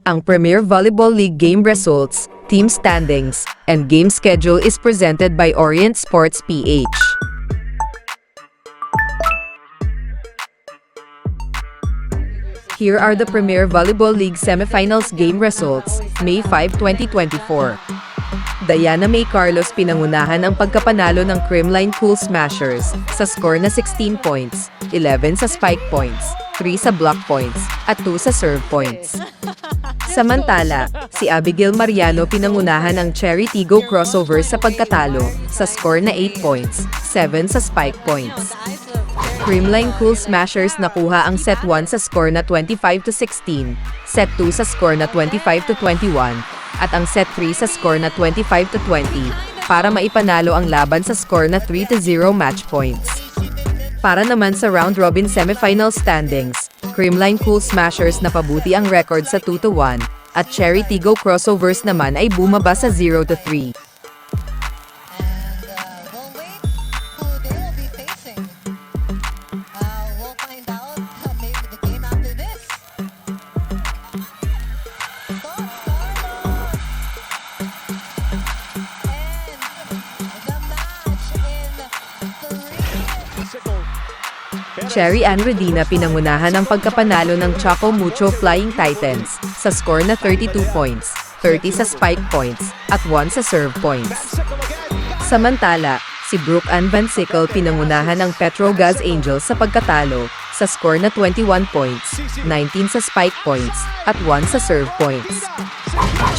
Ang Premier Volleyball League game results, team standings, and game schedule is presented by Orient Sports PH. Here are the Premier Volleyball League semifinals game results, May 5, 2024. Diana May Carlos pinangunahan ang pagkapanalo ng Creamline Cool Smashers sa score na 16 points, 11 sa spike points, 3 sa block points, at 2 sa serve points. Samantala, si Abigail Mariano pinangunahan ang Cherry Tigo Crossovers sa pagkatalo sa score na 8 points, 7 sa spike points. Creamline Cool Smashers nakuha ang set 1 sa score na 25-16, set 2 sa score na 25-21, at ang set 3 sa score na 25-20 para maipanalo ang laban sa score na 3-0 match points. Para naman sa round-robin semifinal standings, Creamline Cool Smashers napabuti ang record sa 2-1, at Cherry Tigo Crossovers naman ay bumaba sa 0-3. Cherry Ann Redina pinangunahan ang pagkapanalo ng Choco Mucho Flying Titans sa score na 32 points, 30 sa spike points, at 1 sa serve points. Samantala, si Brooke Ann Van Sickle pinangunahan ng Petrogaz Angels sa pagkatalo sa score na 21 points, 19 sa spike points, at 1 sa serve points.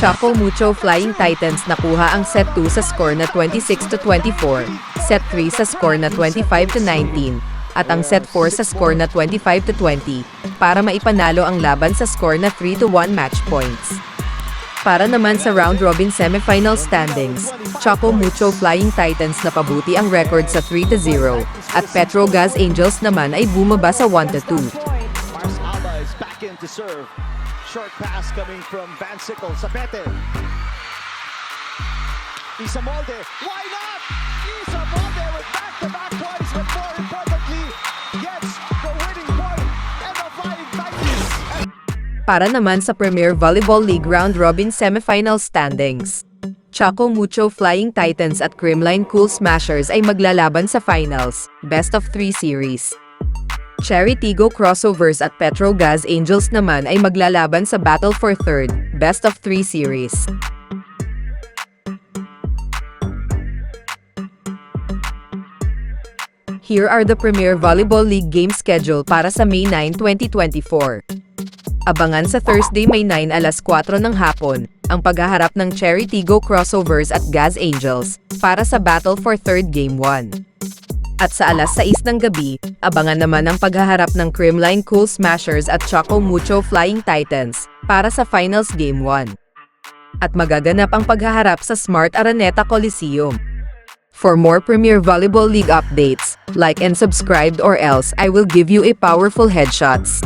Choco Mucho Flying Titans nakuha ang set 2 sa score na 26-24, set 3 sa score na 25-19, at ang set 4 sa score na 25-20 para maipanalo ang laban sa score na 3-1 match points. Para naman sa round-robin semifinal standings, Choco Mucho Flying Titans napabuti ang record sa 3-0 at Petrogaz Angels naman ay bumaba sa 1-2. Short pass coming from Van Sickle. Sapete. Isamolde. Why not? Isamolde with back-to-back points, but more importantly, gets the winning point and the Flying Titans. Para naman sa Premier Volleyball League round-robin semifinal standings, Choco Mucho Flying Titans at Creamline Cool Smashers ay maglalaban sa finals, best of 3 series. Cherry Tigo Crossovers at Petrogaz Angels naman ay maglalaban sa Battle for Third, best of 3 series. Here are the Premier Volleyball League game schedule para sa May 9, 2024. Abangan sa Thursday, May 9 alas 4 ng hapon, ang paghaharap ng Cherry Tigo Crossovers at Gaz Angels para sa Battle for Third Game 1. At sa alas 6 ng gabi, abangan naman ang paghaharap ng Creamline Cool Smashers at Choco Mucho Flying Titans para sa Finals Game 1. At magaganap ang paghaharap sa Smart Araneta Coliseum. For more Premier Volleyball League updates, like and subscribe or else I will give you a powerful headshots.